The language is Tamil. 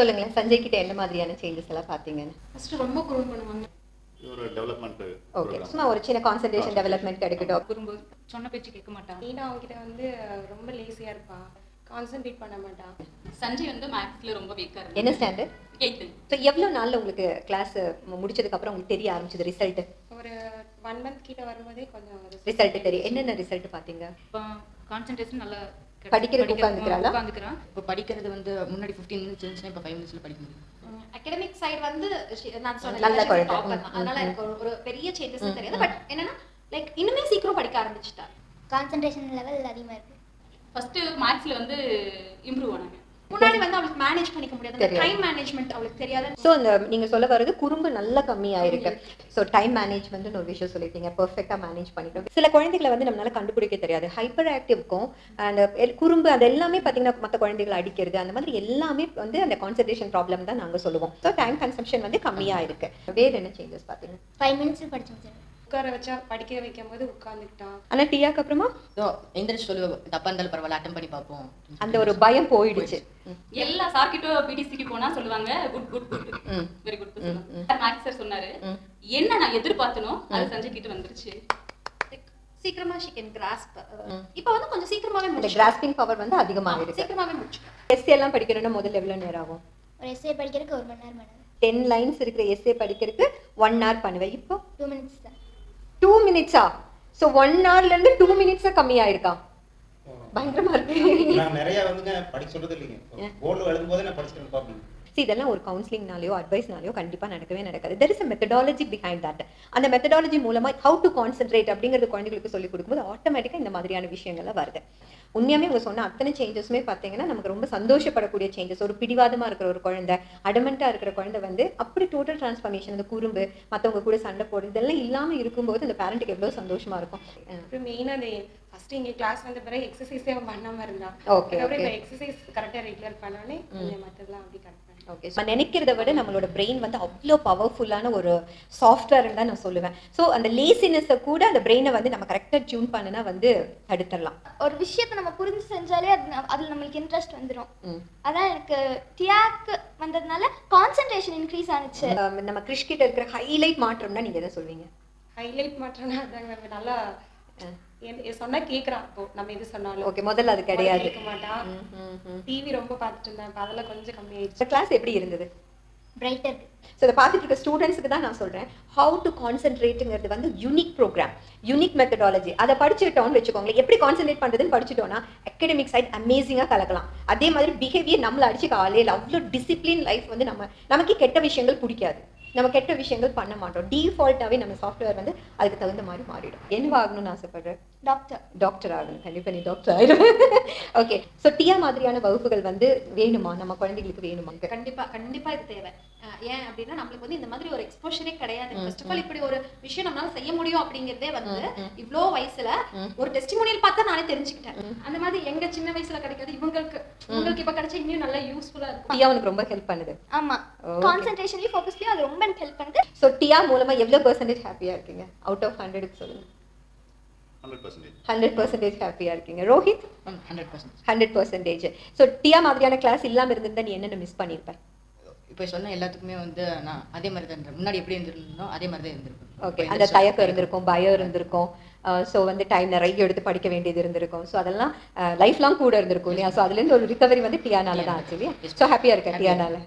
சொல்லுங்களேன், சஞ்சய் கிட்ட என்ன மாதிரியான சேஞ்சஸ் எல்லாம் பார்த்தீங்கன்னு? ஃபர்ஸ்ட் ரொம்ப குறும்பு பண்ணுவாங்க. ஒரு டெவலப்மெண்ட் ஓகே, சும்மா ஒரு சின்ன கான்சன்ட்ரேஷன் டெவலப்மெண்ட் கிடைக்கட்டும். குறும்பு, சொன்ன பேச்சு கேட்க மாட்டான். மீனா அவங்ககிட்ட வந்து ரொம்ப லேசியா இருப்பா, கான்சென்ட்ரேட் பண்ண மாட்டான். சஞ்சய் வந்து மேக்ஸ்ல ரொம்ப வீக்கா இருக்கு. என்ன ஸ்டாண்டர்ட்? 8th. ஸோ எவ்வளோ நாளில் உங்களுக்கு கிளாஸ் முடிச்சதுக்கு அப்புறம் உங்களுக்கு தெரிய ஆரம்பிச்சது ரிசல்ட்? ஒரு 1 மந்த் கிட்ட வரும்போதே கொஞ்சம் ரிசல்ட் தெரியும். என்னென்ன ரிசல்ட் பார்த்தீங்க? இப்போ கான்சென்ட்ரேஷன் நல்லா படிக்கிறதுக்கு உட்காந்துக்கிறாளா? உட்காந்துக்கிறான். இப்போ படிக்கிறது வந்து முன்னாடி 15 மினிட்ஸ் இருந்துச்சுன்னா இப்போ 5 மினிட்ஸ்ல படிக்க முடியும். அகாடமிக் சைடு வந்து நான் சொன்னேன் நல்ல குழந்தை. அதனால எனக்கு ஒரு பெரிய சேஞ்சஸ் தெரியாது. பட் என்னன்னா லைக் இன்னுமே சீக்கிரம் படிக்க ஆரம்பிச்சிட்டா. கான்சன்ட்ரேஷன் லெவல் அதிகமாக இருக்கு. ஃபர்ஸ்ட் மேக்ஸ்ல வந்து இம்ப்ரூவ் ஆனாங்க. முன்னாடி வந்து அவளுக்கு மேனேஜ் பண்ணிக்க முடியாது, டைம் மேனேஜ்மெண்ட் அவளுக்கு தெரியாது. ஸோ அந்த நீங்கள் சொல்ல வர்றது குறும்பு நல்லா கம்மியாயிருக்கு. ஸோ டைம் மேனேஜ்மெண்ட் ஒரு விஷயம் சொல்லிட்டீங்க, பெர்ஃபெக்டாக மேனேஜ் பண்ணிட்டோம். சில குழந்தைகளை வந்து நம்மளால கண்டுபிடிக்க தெரியாது. ஹைப்பர் ஆக்டிவ்க்கும் அந்த குறும்பு அது எல்லாமே பார்த்தீங்கன்னா மற்ற குழந்தைகளை அடிக்கிறது அந்த மாதிரி எல்லாமே வந்து அந்த கான்சன்ட்ரேஷன் ப்ராப்ளம் தான் நாங்கள் சொல்லுவோம். ஸோ டைம் கன்சம்ஷன் வந்து கம்மியாக இருக்கு. வேறு என்ன சேஞ்சஸ் பார்த்தீங்க? 5 மினிட்ஸ் படிச்சு முடிச்சிருக்கேன். உட்கார வச்சா படிக்க வைக்கும் போது உட்காந்துக்கிட்டான். ஆனால் டீயாக்கு அப்புறமா ஸோ எந்திரிச்சு சொல்லி தப்பா இருந்தாலும் பரவாயில்ல அட்டன் பண்ணி பார்ப்போம். அந்த ஒரு பயம் போயிடுச்சு. எல்லா சார்கிட்ட பிடிசிக்கு போனா சொல்லுவாங்க good good good very good சொல்லுவாங்க. மேக்ஸ் சார் சொன்னாரு என்ன நான் எதிர்பார்த்தனோ அது சஞ்சய் கிட்ட வந்துருச்சு. சீக்கிரமா she can grasp. இப்போ வந்து கொஞ்சம் சீக்கிரமாவே அந்த முடிச்சு. கிராஸ்பிங் பவர் வந்து அதிகமாக இருக்கு. சீக்கிரமாவே முடிச்சு. எஸ்ஏ எல்லாம் படிக்கணும்னா முதல்ல எவ்வளோ நேரம் ஆகும்? ஒரு எஸ்ஏ படிக்கிறதுக்கு 1 மணி நேரம் பண்ணுவேன். 10 லைன்ஸ் இருக்கிற எஸ்ஏ படிக்கிறதுக்கு 1 hour பண்ணுவேன். இப்போ 2 மினிட்ஸ் தான். 2 மினிட்ஸா? ஸோ 1 hourலேருந்து 2 மினிட்ஸாக கம்மியாயிருக்கா? பயங்கரமா இருக்கு. நான் நிறைய வந்துங்க படிக்க சொல்றது இல்லைங்க. போர்டில் எழுதும்போதே நான் படிச்சுட்டு பார்ப்பேன். இதெல்லாம் ஒரு கவுன்சிலிங்னாலையோ அட்வைஸ்னாலையோ கண்டிப்பாக நடக்கவே நடக்காது. There is a methodology behind that. அந்த மெத்தடாலஜி மூலமாக ஹவு டு கான்சென்ட்ரேட் அப்படிங்கிறது குழந்தைகளுக்கு சொல்லிக் கொடுக்கும்போது ஆட்டோமேட்டிக்காக இந்த மாதிரியான விஷயங்கள்லாம் வருது. உண்மையாமே உங்க சொன்ன அத்தனை சேஞ்சஸுமே பார்த்தீங்கன்னா நமக்கு ரொம்ப சந்தோஷப்படக்கூடிய சேஞ்சஸ். ஒரு பிடிவாதமாக இருக்கிற ஒரு குழந்தை, அடமெண்ட்டாக இருக்கிற குழந்தை வந்து அப்படி டோட்டல் டிரான்ஸ்ஃபர்மேஷன், அந்த குறும்பு, மற்றவங்க கூட சண்டை போடுறது இதெல்லாம் இல்லாமல் இருக்கும்போது அந்த பேரண்ட்டுக்கு எவ்வளோ சந்தோஷமா இருக்கும். அப்புறம் மெயினாக அந்த ஃபர்ஸ்ட் இங்கே கிளாஸ் வந்த பிறகு எக்ஸசைஸே அவன் பண்ணாமல் இருந்தான். ஓகே, அதுக்கப்புறம் இப்போ எக்ஸசைஸ் கரெக்டாக ரெகுலர் பண்ணோடனே மற்றதெல்லாம் அப்படி கரெக்ட் பண்ணேன். ஓகே, ஸோ நினைக்கிறத விட நம்மளோட பிரெயின் வந்து அவ்வளோ பவர்ஃபுல்லான ஒரு சாஃப்ட்வேர்னு தான் நான் சொல்லுவேன். ஸோ அந்த லேசினஸை கூட அந்த பிரெயினை வந்து நம்ம கரெக்டாக டியூன் பண்ணினா வந்து தடுத்துடலாம். ஒரு விஷயத்தை நம்ம புரிஞ்சு செஞ்சாலே அதில் நம்மளுக்கு இன்ட்ரெஸ்ட் வந்துடும். அதான் எனக்கு டியாக்கு வந்ததுனால கான்சென்ட்ரேஷன் இன்க்ரீஸ் ஆனிச்சு. நம்ம கிறிஷ் கிட்ட இருக்கிற ஹைலைட் மாற்றம்னா நீங்க எதை சொல்வீங்க? ஹைலைட் மாற்றம்னா அதாங்க, நல்லா சொன்னா கேட்குறான். இப்போ நம்ம எது சொன்னாலும் ஓகே, முதல்ல அது கிடையாது, கேட்க மாட்டான். டிவி ரொம்ப பார்த்துட்டு இருந்தேன், இப்போ அதெல்லாம் கொஞ்சம் கம்மியாயிடுச்சு. இந்த கிளாஸ் எப்படி இருந்தது? பிரைட்டர். ஸோ இதை பார்த்துட்டு இருக்க ஸ்டூடெண்ட்ஸுக்கு தான் நான் சொல்கிறேன், ஹவு டு கான்சென்ட்ரேட்டுங்கிறது வந்து யூனிக் ப்ரோக்ராம், யூனிக் மெத்தடாலஜி. அதை படிச்சுட்டோம்னு வச்சுக்கோங்களேன், எப்படி கான்சென்ட்ரேட் பண்ணுறதுன்னு படிச்சுட்டோன்னா அகடமிக் சைட் அமேசிங்காக கலக்கலாம். அதே மாதிரி பிஹேவியர் நம்மளை அடிச்சு காலையில் அவ்வளோ டிசிப்ளின் லைஃப் வந்து நமக்கு கெட்ட விஷயங்கள் பிடிக்காது, நம்ம கெட்ட விஷயங்கள் பண்ண மாட்டோம். டிஃபால்ட்டாகவே நம்ம சாஃப்ட்வேர் வந்து அதுக்கு தகுந்த மாதிரி மாறிடும். என்ன ஆகணும்னு ஆசைப்படுறேன்? டாக்டர் ஆகணும். கண்டிப்பாக நீ டாக்டர் ஆகிடும். ஓகே, ஸோ டியா மாதிரியான வகுப்புகள் வந்து வேணுமா, நம்ம குழந்தைகளுக்கு வேணுமா? கண்டிப்பா இது தேவை. ஏன் அப்படின்னா நம்மளுக்கு வந்து இந்த மாதிரி ஒரு எக்ஸ்போஷரே கிடையாது. ஃபர்ஸ்ட் ஆஃப் ஆல் இப்படி ஒரு விஷயம் நம்மளால செய்ய முடியும் அப்படிங்கிறதே வந்து இவ்வளோ வயசுல ஒரு டெஸ்டிமோனியல் பார்த்தா நானே தெரிஞ்சுக்கிட்டேன். அந்த மாதிரி எங்க சின்ன வயசுல கிடைக்காது, இவங்களுக்கு இப்ப கிடைச்சா இன்னும் நல்லா யூஸ்ஃபுல்லா இருக்கும். டியா உனக்கு ரொம்ப ஹெல்ப் பண்ணுது. ஆமா, கான்சென்ட்ரேஷன்லயும் ஃபோக்கஸ்லயும் அது ரொம்ப எனக்கு ஹெல்ப் பண்ணுது. ஸோ டியா மூலமா எவ்வளோ % ஹாப்பியா இருக்கீங்க? அவுட் ஆஃப் 100க்கு சொல்லுங்க. 100% ஹாப்பியா இருக்கீங்க. ரோஹித்? 100%. ஸோ டியா மாதிரியான கிளாஸ் இல்லாம இருந்திருந்தா நீ என்னென்ன மிஸ் பண்ணியிருப்பேன்? இப்போ சொன்ன எல்லாத்துக்குமே வந்து நான் அதே மாதிரி தான் இருந்தேன். முன்னாடி எப்படி இருந்திருந்தோம் அதே மாதிரி தான் இருந்திருக்கும். ஓகே, அந்த தயக்கம் இருந்திருக்கும், பயம் இருந்திருக்கும், ஸோ வந்து டைம் நிறைய எடுத்து படிக்க வேண்டியது இருந்திருக்கும். ஸோ அதெல்லாம் லைஃப் லாங் கூட இருந்திருக்கும் இல்லையா? ஸோ அதுலேருந்து ஒரு ரிகவரி வந்து டியானால தான் ஆச்சு இல்லையா? ஸோ ஹாப்பியாக இருக்கேன் டியானால.